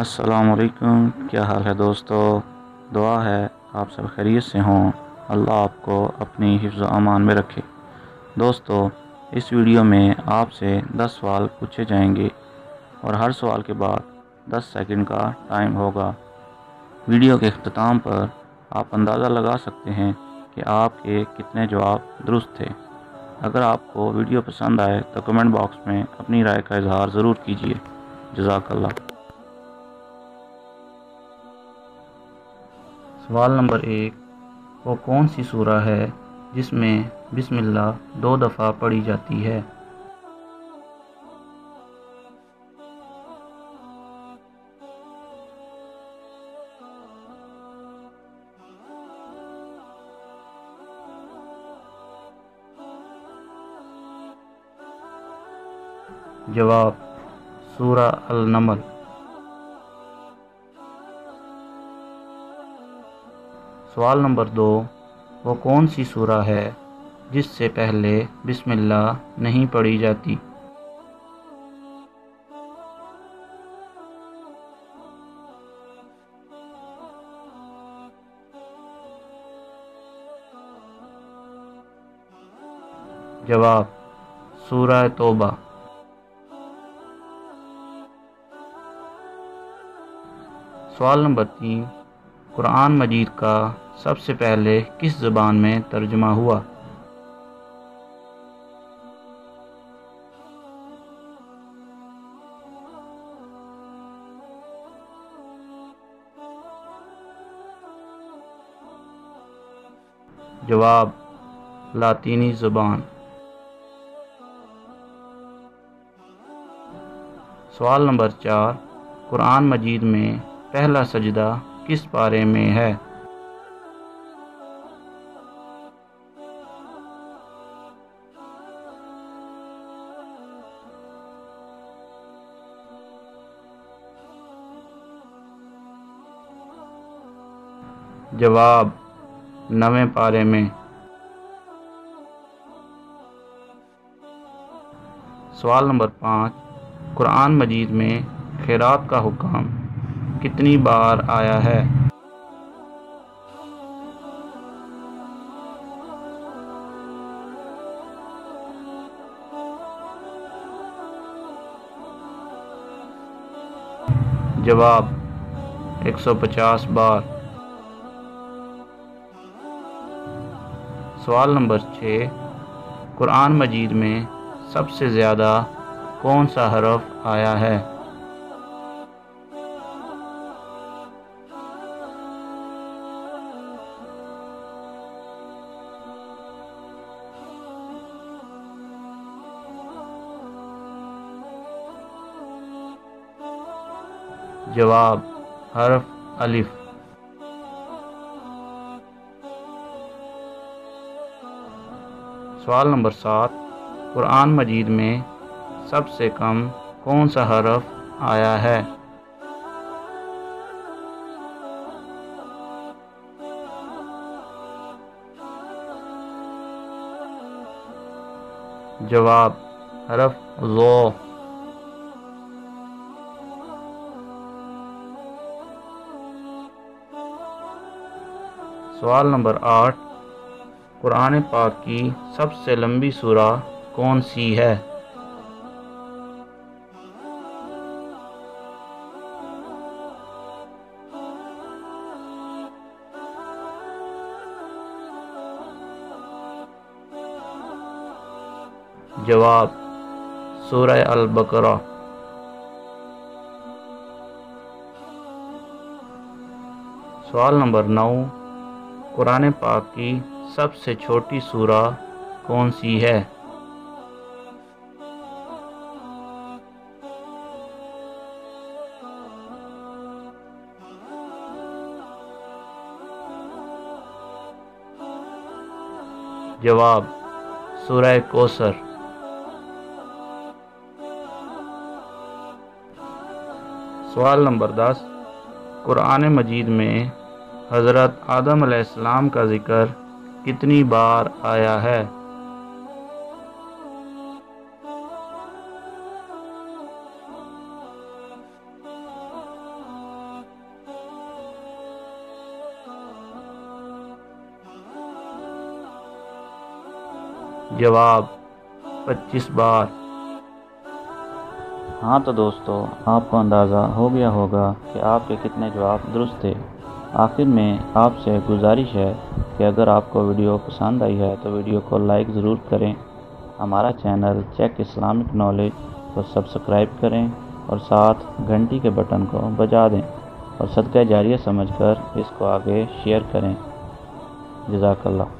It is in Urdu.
السلام علیکم، کیا حال ہے دوستو؟ دعا ہے آپ سب خیریت سے ہوں۔ اللہ آپ کو اپنی حفظ و امان میں رکھے۔ دوستو، اس ویڈیو میں آپ سے 10 سوال پوچھے جائیں گے اور ہر سوال کے بعد 10 سیکنڈ کا ٹائم ہوگا۔ ویڈیو کے اختتام پر آپ اندازہ لگا سکتے ہیں کہ آپ کے کتنے جواب درست تھے۔ اگر آپ کو ویڈیو پسند آئے تو کمنٹ باکس میں اپنی رائے کا اظہار ضرور کیجیے۔ جزاک اللہ۔ سوال نمبر 1، وہ کون سی سورہ ہے جس میں بسم اللہ 2 دفعہ پڑھی جاتی ہے؟ جواب: سورہ النمل۔ سوال نمبر 2، وہ کون سی سورہ ہے جس سے پہلے بسم اللہ نہیں پڑھی جاتی؟ جواب: سورہ توبہ۔ سوال نمبر 3، قرآن مجید کا سب سے پہلے کس زبان میں ترجمہ ہوا؟ جواب: لاطینی زبان۔ سوال نمبر 4، قرآن مجید میں پہلا سجدہ کس پارے میں ہے؟ جواب: 9ویں پارے میں۔ سوال نمبر 5، قرآن مجید میں خیرات کا حکم کتنی بار آیا ہے؟ جواب: 150 بار۔ سوال نمبر 6، قرآن مجید میں سب سے زیادہ کون سا حرف آیا ہے؟ جواب: حرف الف۔ سوال نمبر 7، قرآن مجید میں سب سے کم کون سا حرف آیا ہے؟ جواب: حرف ذو۔ سوال نمبر 8، قرآن پاک کی سب سے لمبی سورہ کون سی ہے؟ جواب: سورہ البقرہ۔ سوال نمبر 9، قرآن پاک کی سب سے چھوٹی سورہ کون سی ہے؟ جواب: سورہ کوثر۔ سوال نمبر 10، قرآن مجید میں حضرت آدم علیہ السلام کا ذکر کتنی بار آیا ہے؟ جواب 25 بار۔ ہاں تو دوستو، آپ کو اندازہ ہو گیا ہوگا کہ آپ کے کتنے جواب درست تھے۔ آخر میں آپ سے گزارش ہے کہ اگر آپ کو ویڈیو پسند آئی ہے تو ویڈیو کو لائک ضرور کریں، ہمارا چینل چیک اسلامک نالج کو سبسکرائب کریں اور ساتھ گھنٹی کے بٹن کو بجا دیں اور صدقہ جاریہ سمجھ کر اس کو آگے شیئر کریں۔ جزاک اللہ۔